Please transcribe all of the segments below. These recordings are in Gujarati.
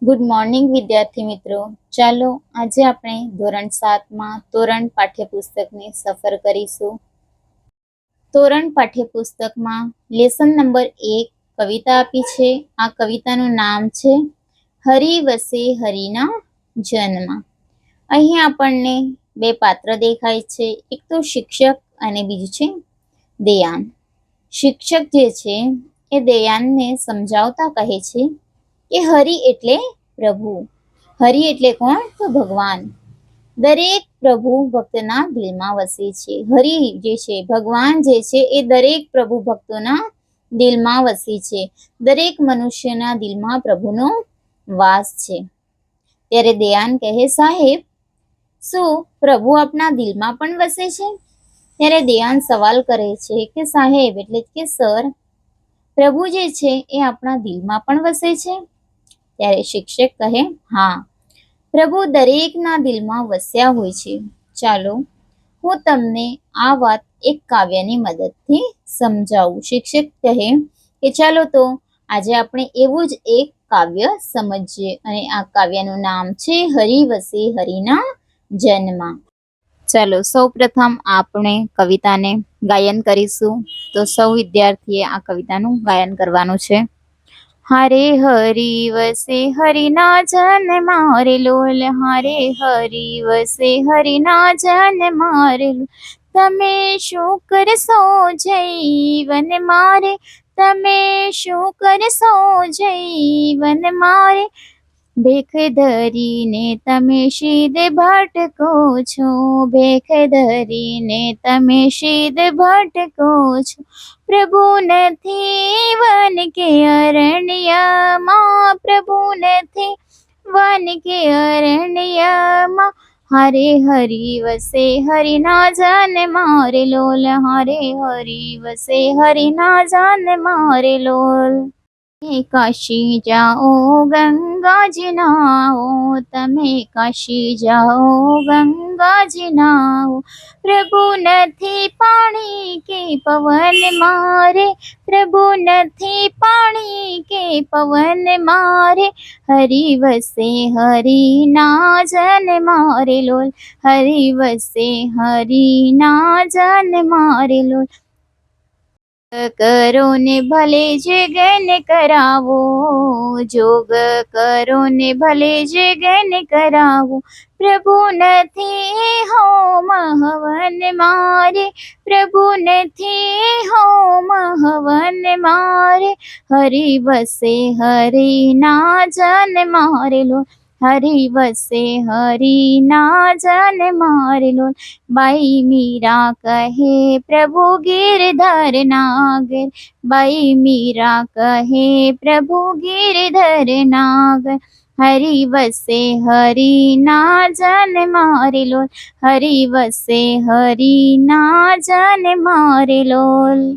ગુડ મોર્નિંગ વિદ્યાર્થી મિત્રો. ચાલો આજે આપણે ધોરણ 7માં તોરણ પાઠ્યપુસ્તકની સફર કરીશું. તોરણ પાઠ્યપુસ્તકમાં લેસન નંબર 1 કવિતા આપી છે. આ કવિતાનું નામ છે હરી વસે હરિના જન્મ. અહીં આપણને બે પાત્ર દેખાય છે, એક તો શિક્ષક અને બીજું છે દેયાન. શિક્ષક જે છે એ દેયાનને સમજાવતા કહે છે કે હરિ એટલે પ્રભુ. હરિ એટલે કોણ? તો ભગવાન. દરેક પ્રભુ ભક્તના દિલમાં વસે છે. હરિ જે છે, ભગવાન જે છે એ દરેક પ્રભુ ભક્તોના દિલમાં વસે છે. દરેક મનુષ્યના દિલમાં પ્રભુનો વાસ છે. ત્યારે દયાન કહે, સાહેબ, શું પ્રભુ આપના દિલમાં પણ વસે છે? ત્યારે દયાન સવાલ કરે છે કે સાહેબ એટલે કે સર, પ્રભુ જે છે એ આપણા દિલમાં પણ વસે છે? ત્યારે શિક્ષક કહે, હા, પ્રભુ દરેકના દિલમાં વસ્યા હોય છે. ચાલો હું તમને આ વાત એક કાવ્યની મદદથી સમજાવું. શિક્ષક કહે કે ચાલો તો આજે આપણે એવું જ એક કાવ્ય સમજીએ, અને આ કાવ્યનું નામ છે હરિ વસે હરિના જન્મ. ચાલો સૌ પ્રથમ આપણે કવિતાને ગાયન કરીશું. તો સૌ વિદ્યાર્થીએ આ કવિતાનું ગાયન કરવાનું છે. હરે હરિ વસે હરિના જન્મ રે લોલ, હરે હરિ વસે હરિના જન્મ રે લોલ. તમે શું કરશો જૈવન મારે, તમે શું કરશો જૈવન મારે. ભેખ ધરીને તમે શીદ ભટકો છો, ભેખ ધરીને તમે શીદ ભટકો છો. પ્રભુ નથી વન કે અરણ્યમાં, પ્રભુ નથી વન કે અરણ્યમાં. હરે હરિ વસે હરિના જન્મ રે લોલ, હરે હરિ વસે હરિના જન્મ રે લોલ. કાશી જાઓ ગંગાજી નાઓ, તમે કાશી જાઓ ગંગાજી નાઓ. પ્રભુ નથી પાણી કે પવન મારે, પ્રભુ નથી પાણી કે પવન મારે. હરિ વસે હરિના જન્મ રે લોલ, હરિ વસે હરિના જન્મ રે લોલ. કરો ને ભલે જે જ્ઞાન કરાવો, જોગ કરો ને ભલે જે જ્ઞાન કરાવો. પ્રભુ નથી હોમ હવન મારે, પ્રભુ નથી હોમ હવન મારે. હરિ વસે હરિના જન્મ રે લોલ, હરિ વસે હરિના જન્મ રે લોલ. બાઈ મીરા કહે પ્રભુ ગિરધર નાગર, બાઈ મીરા કહે પ્રભુ ગિરધર નાગર. હરિ વસે હરિના જન્મ રે લોલ, હરિ વસે હરિના જન્મ રે લોલ.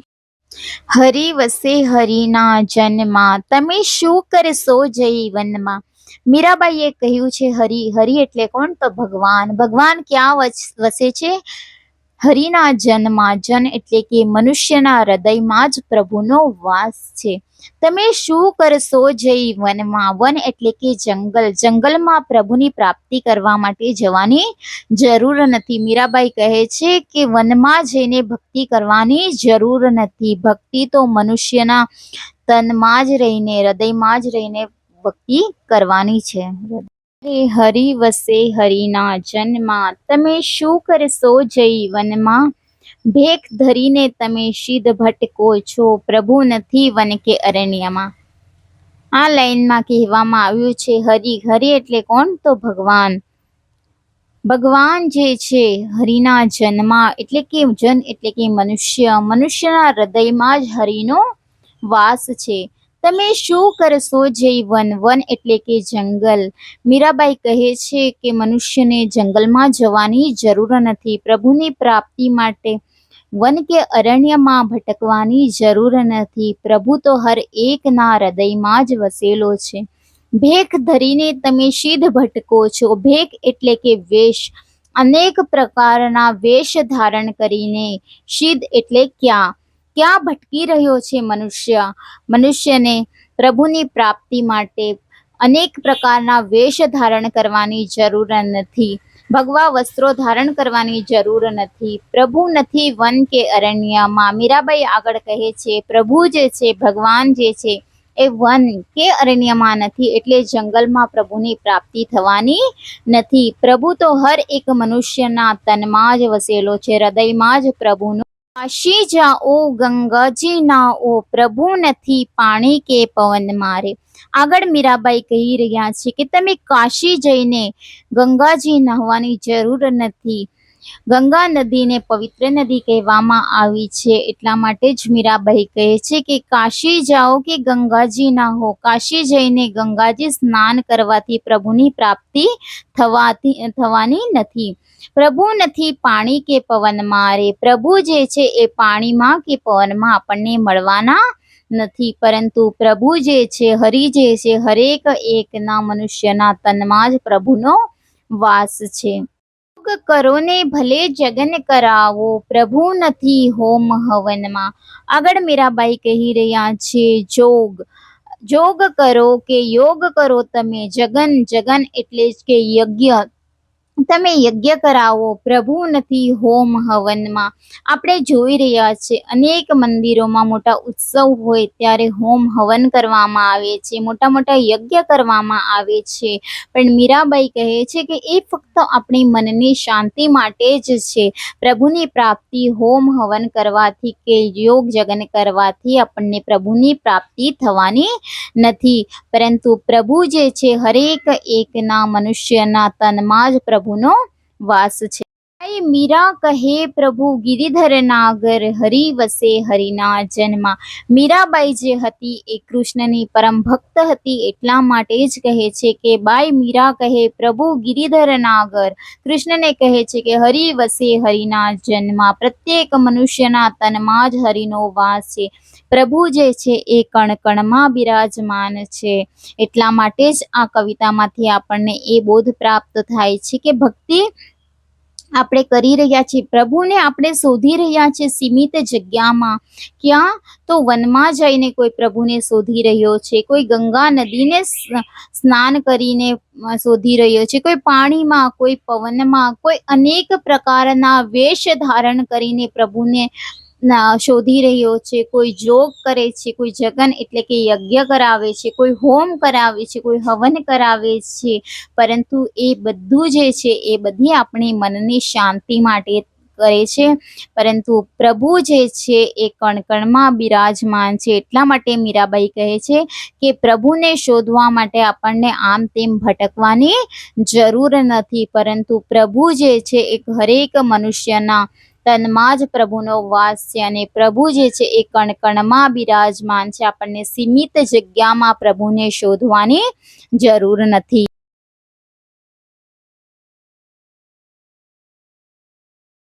હરિ વસે હરિના જન્મ, તમે શું કરશો જૈવનમાં. મીરાબાઈએ કહ્યું છે હરિ. હરિ એટલે કોણ? તો ભગવાન. ભગવાન ક્યાં વસે છે? હરિના જન્મમાં. જન એટલે કે મનુષ્યના હૃદયમાં જ પ્રભુનો વાસ છે. તમે શું કરશો જૈવનમાં. વન એટલે કે જંગલ. જંગલમાં પ્રભુની પ્રાપ્તિ કરવા માટે જવાની જરૂર નથી. મીરાબાઈ કહે છે કે વનમાં જઈને ભક્તિ કરવાની જરૂર નથી. ભક્તિ તો મનુષ્યના તનમાં જ રહીને, હૃદયમાં જ રહીને ભક્તિ કરવાની છે. હરિ વસે હરિના જન્મ, તમે શું કરશો જૈવનમાં. ભેખ ધરીને તમે શીદ ભટકો છો, પ્રભુ નથી વન કે અરણ્યમાં. આ લાઈનમાં કહેવામાં આવ્યું છે હરિ. હરિ એટલે કોણ? તો ભગવાન. ભગવાન જે છે હરિના જન્મ એટલે કે જન એટલે કે મનુષ્ય. મનુષ્યના હૃદયમાં જ હરિનો વાસ છે. તમે શું કરશો જૈવન. વન એટલે કે જંગલ. મીરાબાઈ કહે છે કે મનુષ્યને જંગલમાં જવાની જરૂર નથી. પ્રભુની પ્રાપ્તિ માટે વન કે અરણ્યમાં ભટકવાની જરૂર નથી. પ્રભુ તો હર એકના હૃદયમાં જ વસેલો છે. ભેખ ધરીને તમે શીદ ભટકો છો. ભેખ એટલે કે વેશ. અનેક પ્રકારના વેશ ધારણ કરીને. શીદ એટલે ક્યાં. ક્યાં ભટકી રહ્યો છે મનુષ્ય. મનુષ્યને પ્રભુની પ્રાપ્તિ માટે અનેક પ્રકારના વેશ ધારણ કરવાની જરૂર નથી, ભગવા વસ્ત્રો ધારણ કરવાની જરૂર નથી. પ્રભુ નથી વન કે અરણ્યમાં. મીરાબાઈ આગળ કહે છે પ્રભુ જે છે, ભગવાન જે છે એ વન કે અરણ્યમાં નથી, એટલે જંગલમાં પ્રભુની પ્રાપ્તિ થવાની નથી. પ્રભુ તો હર એક મનુષ્યના તનમાં જ વસેલો છે, હૃદયમાં જ પ્રભુનો. કાશી જાઓ ગંગાજી નાઓ, પ્રભુ નથી પાણી કે પવન મારે. આગળ મીરાબાઈ કહી રહ્યા છે કે તમે કાશી જઈને ગંગાજી નહાવાની જરૂર નથી. ગંગા નદીને પવિત્ર નદી કહેવામાં આવી છે, એટલા માટે જ મીરાબાઈ કહે છે કે કાશી જાઓ કે ગંગાજી નાહો. કાશી જઈને ગંગાજી સ્નાન કરવાથી પ્રભુની પ્રાપ્તિ થવાની નથી. પ્રભુ નથી પાણી કે પવન મારે. પ્રભુ જે છે એ પાણીમાં કે પવનમાં આપણને મળવાના નથી, પરંતુ પ્રભુ જે છે, હરિ જે છે, હરેક એકના મનુષ્યના તનમાં જ પ્રભુનો વાસ છે. યોગ કરો ને ભલે જગન કરાવો, પ્રભુ નથી હોમ હવનમાં. આગળ મીરાબાઈ કહી રહ્યા છે જોગ કરો કે યોગ કરો તમે, જગન એટલે કે યજ્ઞ, તમે યજ્ઞ કરાવો, પ્રભુ નથી હોમ હવનમાં. આપણે જોઈ રહ્યા છે અનેક મંદિરોમાં મોટા ઉત્સવ હોય ત્યારે હોમ હવન કરવામાં આવે છે, મોટા મોટા યજ્ઞ કરવામાં આવે છે, પણ મીરાબાઈ કહે છે કે એ ફક્ત આપણી મનની શાંતિ માટે જ છે. પ્રભુની પ્રાપ્તિ હોમ હવન કરવાથી કે યોગ જગન કરવાથી આપણને પ્રભુની પ્રાપ્તિ થવાની નથી, પરંતુ પ્રભુ જે છે હરેક એકના મનુષ્યના તનમાં જ પ્રભુનો વાસ છે. મીરા કહે પ્રભુ ગિરિધર નાગર, હરિ વસે હરિના જન્મા. મીરાબાઈ જે હતી એ કૃષ્ણની પરમ ભક્ત હતી, એટલા માટે જ કહે છે કે બાઈ મીરા કહે પ્રભુ ગિરિધર નાગર. કૃષ્ણને કહે છે કે હરિ વસે હરિના જન્મા. પ્રત્યેક મનુષ્યના તનમાં જ હરિનો વાસ છે. પ્રભુ જે છે એ કણ કણમાં બિરાજમાન છે. એટલા માટે જ આ કવિતામાંથી આપણને એ બોધ પ્રાપ્ત થાય છે કે ભક્તિ આપણે કરી રહ્યા છીએ, પ્રભુને આપણે શોધી રહ્યા છીએ સીમિત જગ્યામાં. ક્યાં? તો વનમાં જઈને કોઈ પ્રભુને શોધી રહ્યો છે, કોઈ ગંગા નદીને સ્નાન કરીને શોધી રહ્યો છે, કોઈ પાણીમાં, કોઈ પવનમાં, કોઈ અનેક પ્રકારના વેશ ધારણ કરીને પ્રભુને શોધી રહ્યો છે, કોઈ જોગ કરે છે, કોઈ જગન એટલે કે યજ્ઞ કરાવે છે, કોઈ હોમ કરાવે છે, કોઈ હવન કરાવે છે, પરંતુ એ બધું જે છે એ બધી આપણી મનની શાંતિ માટે કરે છે, પરંતુ પ્રભુ જે છે એ કણકણમાં બિરાજમાન છે. એટલા માટે મીરાબાઈ કહે છે કે પ્રભુને શોધવા માટે આપણને આમ તેમ ભટકવાની જરૂર નથી, પરંતુ પ્રભુ જે છે એક હરેક મનુષ્યના તનમાં જ પ્રભુનો વાસ છે, અને પ્રભુ જે છે એ કણકણમાં બિરાજમાન છે. આપણને સીમિત જગ્યામાં પ્રભુને શોધવાની જરૂર નથી.